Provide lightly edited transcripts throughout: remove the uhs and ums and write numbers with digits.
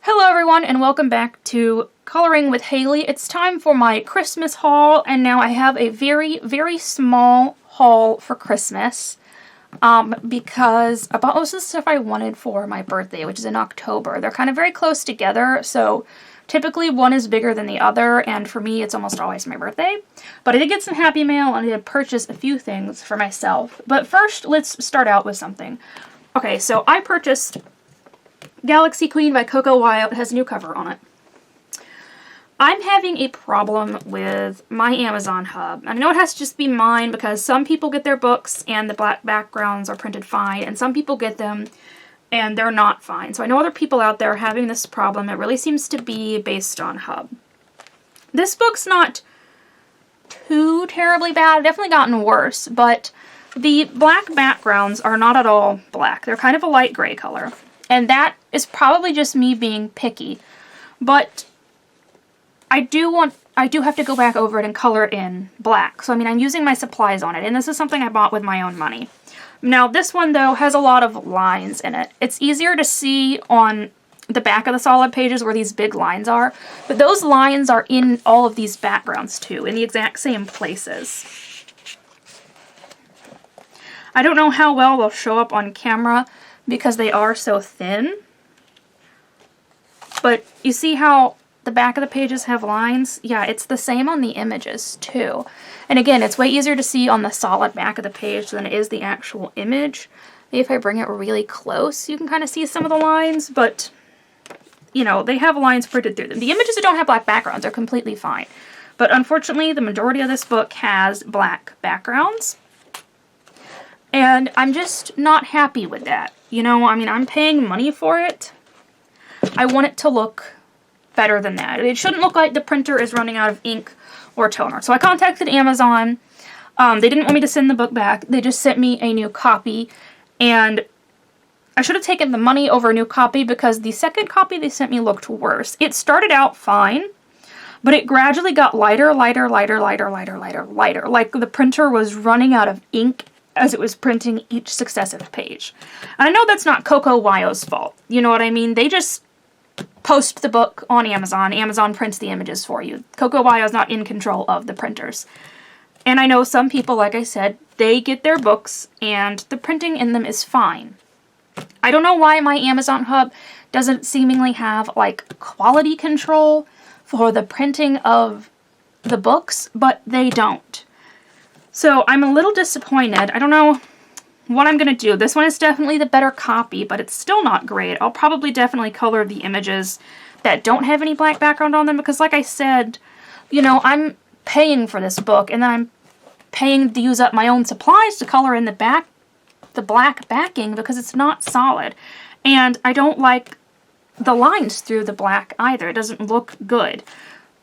Hello everyone and welcome back to Coloring with Haley. It's time for my Christmas haul, and now I have a very small haul for Christmas because I bought most of the stuff I wanted for my birthday, which is in October. They're kind of very close together, so typically one is bigger than the other, and for me it's almost always my birthday. But I did get some Happy Mail and I did purchase a few things for myself. But first, let's start out with something. Okay, so I purchased Galaxy Queen by Coco Wyle. It has a new cover on it. I'm having a problem with my Amazon hub. I know it has to just be mine because some people get their books and the black backgrounds are printed fine, and some people get them and they're not fine. So I know other people out there are having this problem. It really seems to be based on hub. This book's not too terribly bad. It's definitely gotten worse, but the black backgrounds are not at all black. They're kind of a light gray color. And that is probably just me being picky, but I do have to go back over it and color it in black. So I mean, I'm using my supplies on it, and this is something I bought with my own money. Now this one though has a lot of lines in it. It's easier to see on the back of the solid pages where these big lines are, but those lines are in all of these backgrounds too, in the exact same places. I don't know how well they'll show up on camera because they are so thin. But you see how the back of the pages have lines? Yeah, it's the same on the images too. And again, it's way easier to see on the solid back of the page than it is the actual image. Maybe if I bring it really close, you can kind of see some of the lines, but you know, they have lines printed through them. The images that don't have black backgrounds are completely fine. But unfortunately, the majority of this book has black backgrounds. And I'm just not happy with that. You know, I mean, I'm paying money for it. I want it to look better than that. It shouldn't look like the printer is running out of ink or toner. So I contacted Amazon. They didn't want me to send the book back. They just sent me a new copy. And I should have taken the money over a new copy because the second copy they sent me looked worse. It started out fine, but it gradually got lighter. Like the printer was running out of ink as it was printing each successive page. And I know that's not Coco Wyle's fault. You know what I mean? They just post the book on Amazon. Amazon prints the images for you. Coco Wyle's not in control of the printers. And I know some people, like I said, they get their books and the printing in them is fine. I don't know why my Amazon hub doesn't seemingly have like quality control for the printing of the books, but they don't. So I'm a little disappointed. I don't know what I'm going to do. This one is definitely the better copy, but it's still not great. I'll probably definitely color the images that don't have any black background on them because, like I said, you know, I'm paying for this book, and then I'm paying to use up my own supplies to color in the black backing because it's not solid. And I don't like the lines through the black either. It doesn't look good.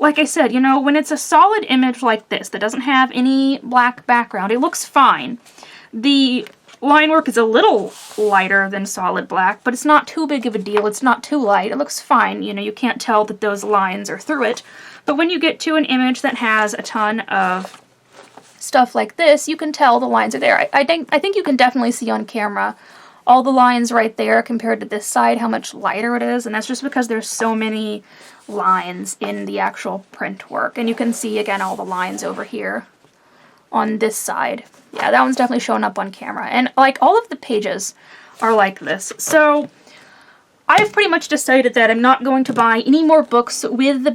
Like I said, you know, when it's a solid image like this that doesn't have any black background, it looks fine. The line work is a little lighter than solid black, but it's not too big of a deal. It's not too light. It looks fine. You know, you can't tell that those lines are through it. But when you get to an image that has a ton of stuff like this, you can tell the lines are there. I think you can definitely see on camera all the lines right there compared to this side, how much lighter it is, and that's just because there's so many lines in the actual print work. And you can see, again, all the lines over here on this side. Yeah, that one's definitely showing up on camera. And, like, all of the pages are like this. So, I've pretty much decided that I'm not going to buy any more books with the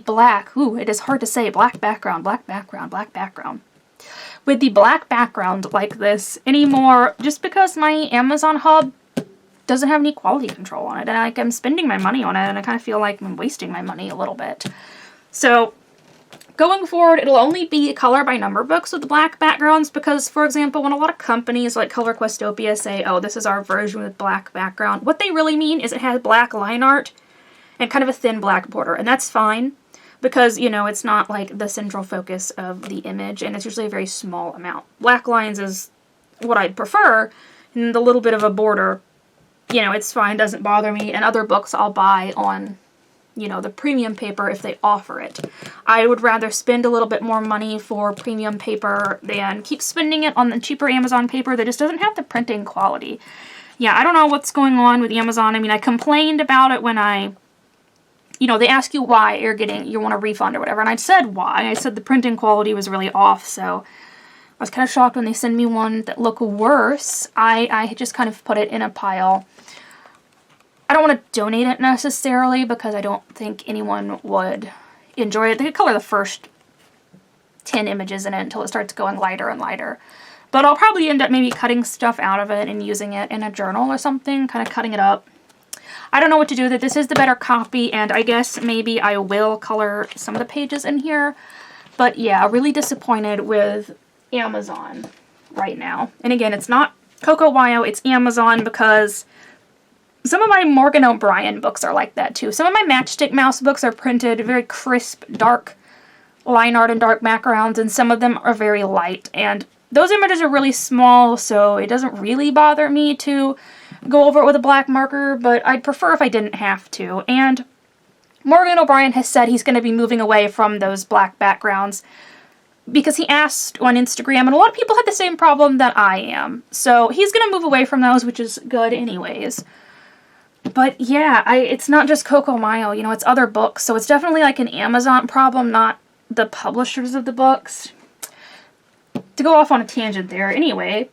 black, ooh, it is hard to say, black background. With the black background like this anymore, just because my Amazon hub doesn't have any quality control on it, and like I'm spending my money on it, and I kind of feel like I'm wasting my money a little bit. So going forward, it'll only be color by number books with the black backgrounds because, for example, when a lot of companies like Color Questopia say, oh, this is our version with black background, what they really mean is it has black line art and kind of a thin black border, and that's fine. Because, you know, it's not like the central focus of the image, and it's usually a very small amount. Black lines is what I'd prefer, and the little bit of a border, you know, it's fine, doesn't bother me. And other books I'll buy on, you know, the premium paper if they offer it. I would rather spend a little bit more money for premium paper than keep spending it on the cheaper Amazon paper that just doesn't have the printing quality. yeah, I don't know what's going on with Amazon. I mean, I complained about it when they ask you why you want a refund or whatever, and I said why. I said the printing quality was really off, so I was kind of shocked when they send me one that looked worse. I just kind of put it in a pile. I don't want to donate it necessarily because I don't think anyone would enjoy it. They could color the first 10 images in it until it starts going lighter and lighter. But I'll probably end up maybe cutting stuff out of it and using it in a journal or something, kind of cutting it up. I don't know what to do with it. This is the better copy, and I guess maybe I will color some of the pages in here. But yeah, really disappointed with Amazon right now. And again, it's not Coco Wyo, it's Amazon, because some of my Morgan O'Brien books are like that too. Some of my Matchstick Mouse books are printed very crisp, dark line art and dark backgrounds, and some of them are very light. And those images are really small, so it doesn't really bother me to go over it with a black marker, but I'd prefer if I didn't have to. And Morgan O'Brien has said he's going to be moving away from those black backgrounds because he asked on Instagram, and a lot of people had the same problem that I am. So he's going to move away from those, which is good anyways. But yeah, it's not just Coco Wyo, it's other books. So it's definitely like an Amazon problem, not the publishers of the books. To go off on a tangent there, anyway,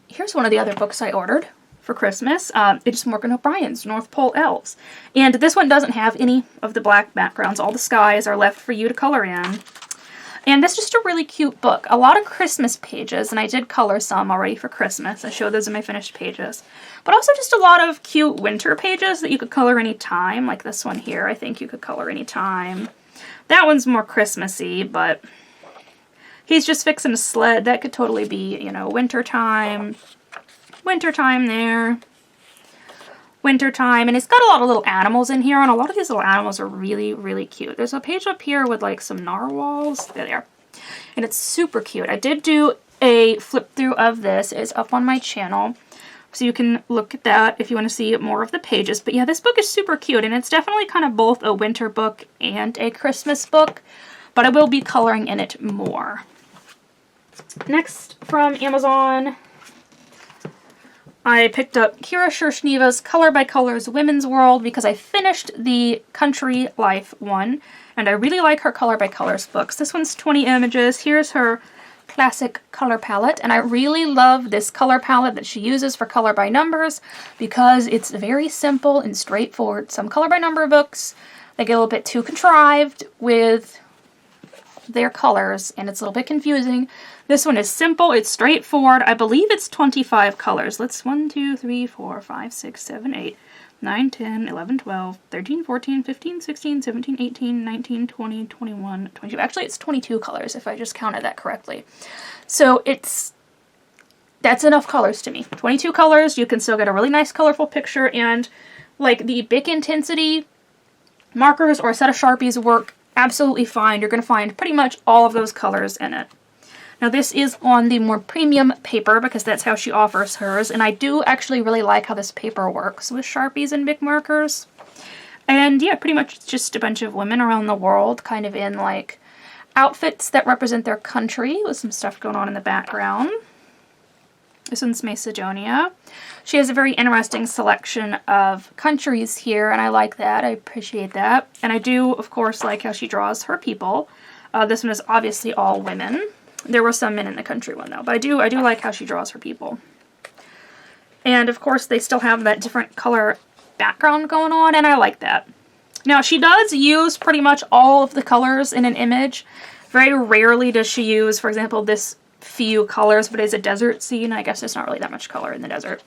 here's one of the other books I ordered for Christmas. It's Morgan O'Brien's North Pole Elves. And this one doesn't have any of the black backgrounds. All the skies are left for you to color in. And this is just a really cute book. A lot of Christmas pages, and I did color some already for Christmas. I showed those in my finished pages. But also just a lot of cute winter pages that you could color anytime, like this one here. I think you could color anytime. That one's more Christmassy, but he's just fixing a sled. That could totally be, wintertime. Wintertime there. Wintertime. And it's got a lot of little animals in here, and a lot of these little animals are really, really cute. There's a page up here with like some narwhals. There they are. And it's super cute. I did do a flip through of this. It's up on my channel. So you can look at that if you want to see more of the pages. But yeah, this book is super cute, and it's definitely kind of both a winter book and a Christmas book. But I will be coloring in it more. Next from Amazon, I picked up Kira Shershneva's Color by Colors Women's World because I finished the Country Life one, and I really like her Color by Colors books. This one's 20 images. Here's her classic color palette, and I really love this color palette that she uses for color by numbers because it's very simple and straightforward. Some color by number books, they get a little bit too contrived with their colors, and it's a little bit confusing. This one is simple, it's straightforward. I believe it's 25 colors. Let's 1, 2, 3, 4, 5, 6, 7, 8, 9, 10, 11, 12, 13, 14, 15, 16, 17, 18, 19, 20, 21, 22. Actually, it's 22 colors if I just counted that correctly. So that's enough colors to me. 22 colors, you can still get a really nice colorful picture, and like the Bic Intensity markers or a set of Sharpies work absolutely fine. You're going to find pretty much all of those colors in it. Now this is on the more premium paper because that's how she offers hers, and I do actually really like how this paper works with Sharpies and Bic markers. And yeah, pretty much it's just a bunch of women around the world kind of in like outfits that represent their country with some stuff going on in the background. This one's Macedonia. She has a very interesting selection of countries here, and I like that. I appreciate that. And I do, of course, like how she draws her people. This one is obviously all women. There were some men in the country one, though. But I do like how she draws her people. And, of course, they still have that different color background going on, and I like that. Now, she does use pretty much all of the colors in an image. Very rarely does she use, for example, this few colors, but it's a desert scene. I guess there's not really that much color in the desert.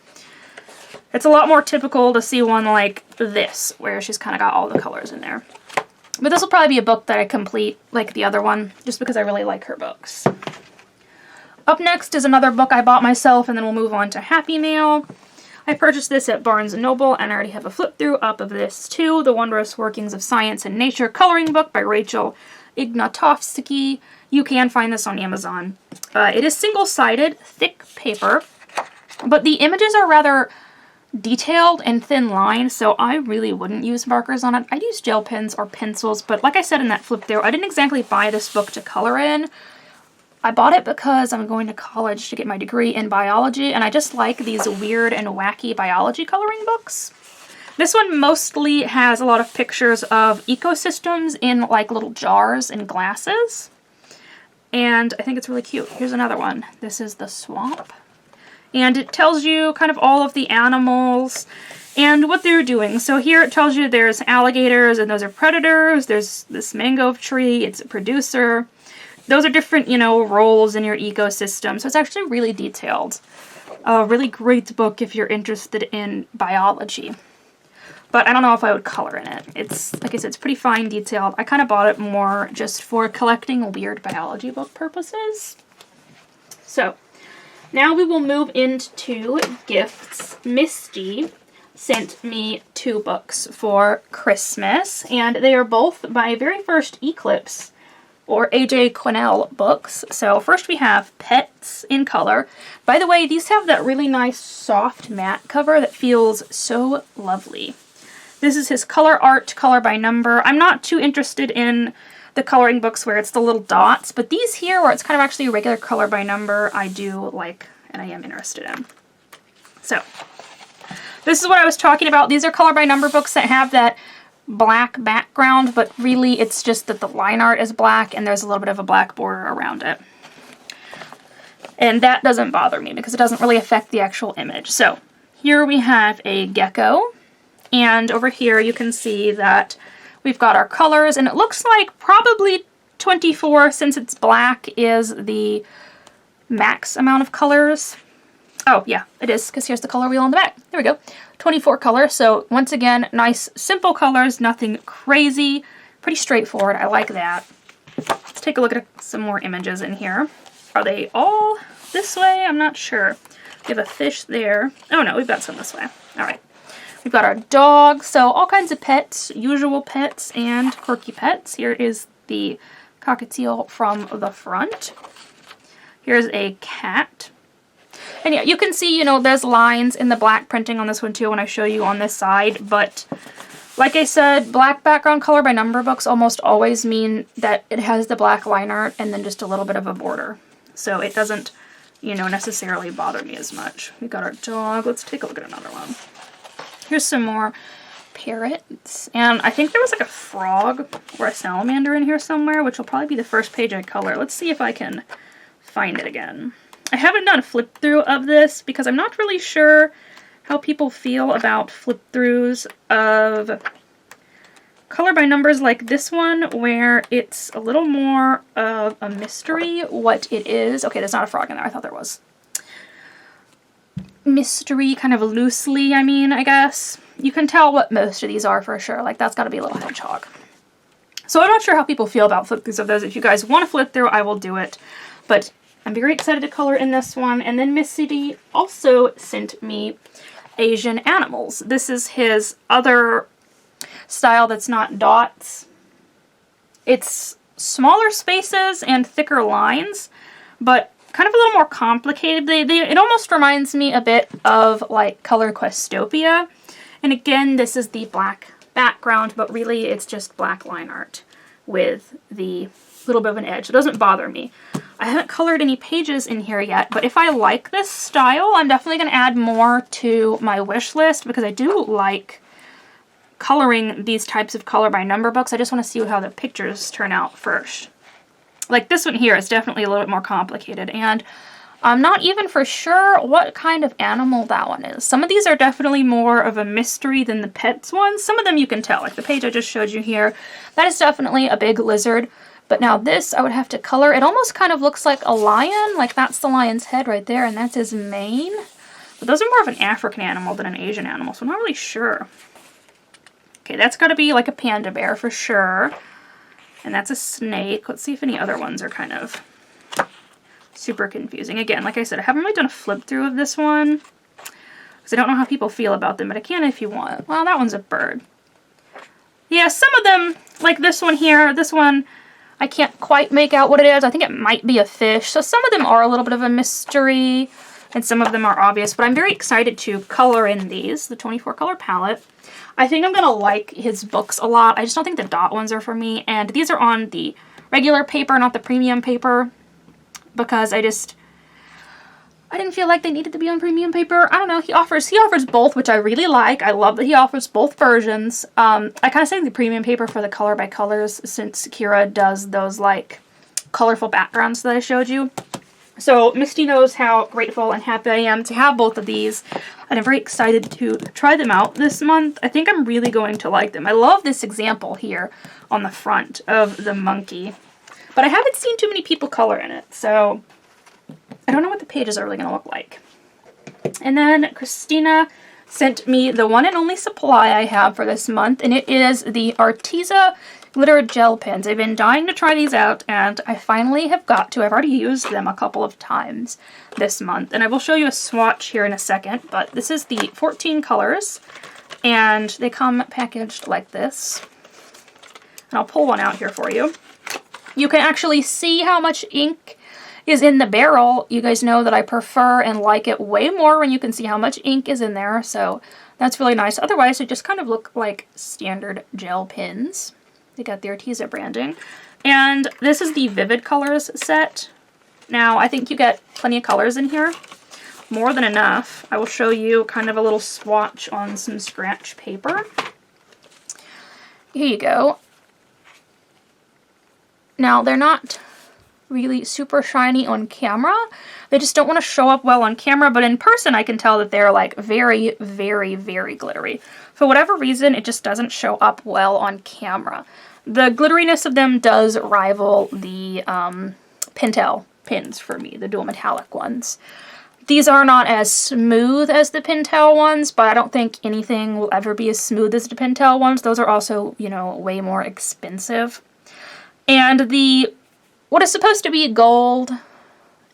It's a lot more typical to see one like this, where she's kind of got all the colors in there. But this will probably be a book that I complete like the other one, just because I really like her books. Up next is another book I bought myself, and then we'll move on to Happy Mail. I purchased this at Barnes & Noble, and I already have a flip through up of this too. The Wondrous Workings of Science and Nature coloring book by Rachel Ignatovsky. You can find this on Amazon. It is single-sided, thick paper, but the images are rather detailed and thin lined, so I really wouldn't use markers on it. I'd use gel pens or pencils, but like I said in that flip through, I didn't exactly buy this book to color in. I bought it because I'm going to college to get my degree in biology, and I just like these weird and wacky biology coloring books. This one mostly has a lot of pictures of ecosystems in like little jars and glasses. And I think it's really cute. Here's another one. This is the swamp. And it tells you kind of all of the animals and what they're doing. So here it tells you there's alligators and those are predators. There's this mango tree. It's a producer. Those are different, you know, roles in your ecosystem. So it's actually really detailed. A really great book if you're interested in biology. But I don't know if I would color in it. It's, like I said, it's pretty fine detailed. I kind of bought it more just for collecting weird biology book purposes. So, now we will move into gifts. Misty sent me 2 books for Christmas, and they are both my very first Eclipse or AJ Quinnell books. So first we have Pets in Color. By the way, these have that really nice soft matte cover that feels so lovely. This is his color art, color by number. I'm not too interested in the coloring books where it's the little dots, but these here where it's kind of actually a regular color by number, I do like and I am interested in. So, this is what I was talking about. These are color by number books that have that black background, but really it's just that the line art is black and there's a little bit of a black border around it. And that doesn't bother me because it doesn't really affect the actual image. So, here we have a gecko. And over here you can see that we've got our colors, and it looks like probably 24, since it's black, is the max amount of colors. Oh yeah, it is, because here's the color wheel on the back. There we go. 24 colors. So once again, nice simple colors, nothing crazy, pretty straightforward. I like that. Let's take a look at some more images in here. Are they all this way? I'm not sure. We have a fish there. Oh no, we've got some this way. All right. We've got our dog, so all kinds of pets, usual pets and quirky pets. Here is the cockatiel from the front. Here's a cat. And yeah, you can see, you know, there's lines in the black printing on this one too when I show you on this side. But like I said, black background color by number books almost always mean that it has the black line art and then just a little bit of a border. So it doesn't, you know, necessarily bother me as much. We've got our dog. Let's take a look at another one. Here's some more parrots, and I think there was like a frog or a salamander in here somewhere, which will probably be the first page I color. Let's see if I can find it again. I haven't done a flip through of this because I'm not really sure how people feel about flip throughs of color by numbers like this one, where it's a little more of a mystery what it is. Okay, there's not a frog in there. I thought there was. Mystery, kind of loosely, I mean, I guess. You can tell what most of these are for sure. Like, that's got to be a little hedgehog. So I'm not sure how people feel about flip throughs of those. If you guys want to flip through, I will do it. But I'm very excited to color in this one. And then Miss CD also sent me Asian animals. This is his other style that's not dots. It's smaller spaces and thicker lines, but kind of a little more complicated. It almost reminds me a bit of like Color Questopia. And again, this is the black background, but really it's just black line art with the little bit of an edge. It doesn't bother me. I haven't colored any pages in here yet, but if I like this style, I'm definitely going to add more to my wish list because I do like coloring these types of color by number books. I just want to see how the pictures turn out first. Like this one here is definitely a little bit more complicated, and I'm not even for sure what kind of animal that one is. Some of these are definitely more of a mystery than the pets ones. Some of them you can tell, like the page I just showed you here. That is definitely a big lizard, but now this I would have to color. It almost kind of looks like a lion, like that's the lion's head right there, and that's his mane. But those are more of an African animal than an Asian animal, so I'm not really sure. Okay, that's got to be like a panda bear for sure. And that's a snake. Let's see if any other ones are kind of super confusing. Again, like I said, I haven't really done a flip through of this one because I don't know how people feel about them, but I can if you want. Well, that one's a bird. Yeah, some of them, like this one here, this one, I can't quite make out what it is. I think it might be a fish. So some of them are a little bit of a mystery and some of them are obvious, but I'm very excited to color in these, the 24 color palette. I think I'm going to like his books a lot. I just don't think the dot ones are for me. And these are on the regular paper, not the premium paper. because I didn't feel like they needed to be on premium paper. I don't know. He offers both, which I really like. I love that he offers both versions. I kind of say the premium paper for the color by colors, since Kira does those like colorful backgrounds that I showed you. So Misty knows how grateful and happy I am to have both of these, and I'm very excited to try them out this month. I think I'm really going to like them. I love this example here on the front of the monkey, but I haven't seen too many people color in it, so I don't know what the pages are really going to look like. And then Christina sent me the one and only supply I have for this month, and it is the Arteza Gel Pens. I've been dying to try these out, and I finally have got to. I've already used them a couple of times this month, and I will show you a swatch here in a second, but this is the 14 colors, and they come packaged like this. And I'll pull one out here for you. You can actually see how much ink is in the barrel. You guys know that I prefer and like it way more when you can see how much ink is in there, so that's really nice. Otherwise, they just kind of look like standard gel pens. They got the Arteza branding. And this is the Vivid Colors set. Now, I think you get plenty of colors in here. More than enough. I will show you kind of a little swatch on some scratch paper. Here you go. Now, they're not really super shiny on camera. They just don't want to show up well on camera, but in person I can tell that they're like very, very, very glittery. For whatever reason, it just doesn't show up well on camera. The glitteriness of them does rival the Pentel pins for me, the dual metallic ones. These are not as smooth as the Pentel ones, but I don't think anything will ever be as smooth as the Pentel ones. Those are also, you know, way more expensive. And what is supposed to be gold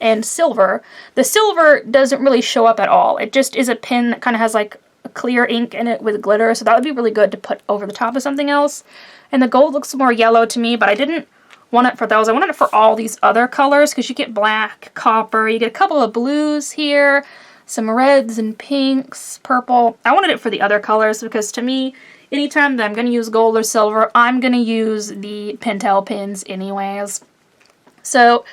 and silver, the silver doesn't really show up at all. It just is a pen that kind of has like a clear ink in it with glitter, so that would be really good to put over the top of something else. And the gold looks more yellow to me, but I didn't want it for those. I wanted it for all these other colors, because you get black, copper, you get a couple of blues here, some reds and pinks, purple. I wanted it for the other colors because to me, anytime that I'm going to use gold or silver, I'm going to use the Pentel pens anyways. So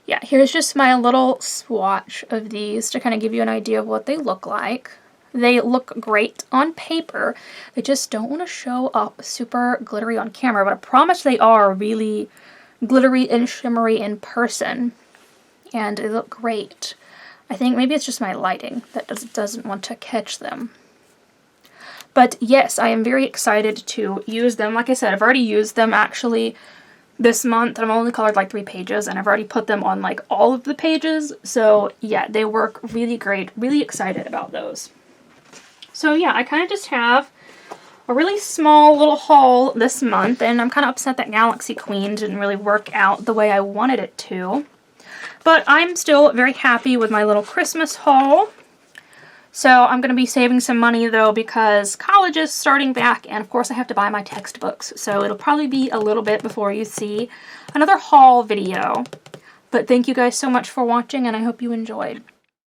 yeah, here's just my little swatch of these to kind of give you an idea of what they look like. They look great on paper. They just don't want to show up super glittery on camera, but I promise they are really glittery and shimmery in person. And they look great. I think maybe it's just my lighting that doesn't want to catch them. But yes, I am very excited to use them. Like I said, I've already used them actually this month. I've only colored like 3 pages, and I've already put them on like all of the pages. So yeah, they work really great. Really excited about those. So yeah, I kind of just have a really small little haul this month, and I'm kind of upset that Galaxy Queen didn't really work out the way I wanted it to. But I'm still very happy with my little Christmas haul. So I'm going to be saving some money though, because college is starting back, and of course I have to buy my textbooks. So it'll probably be a little bit before you see another haul video. But thank you guys so much for watching, and I hope you enjoyed.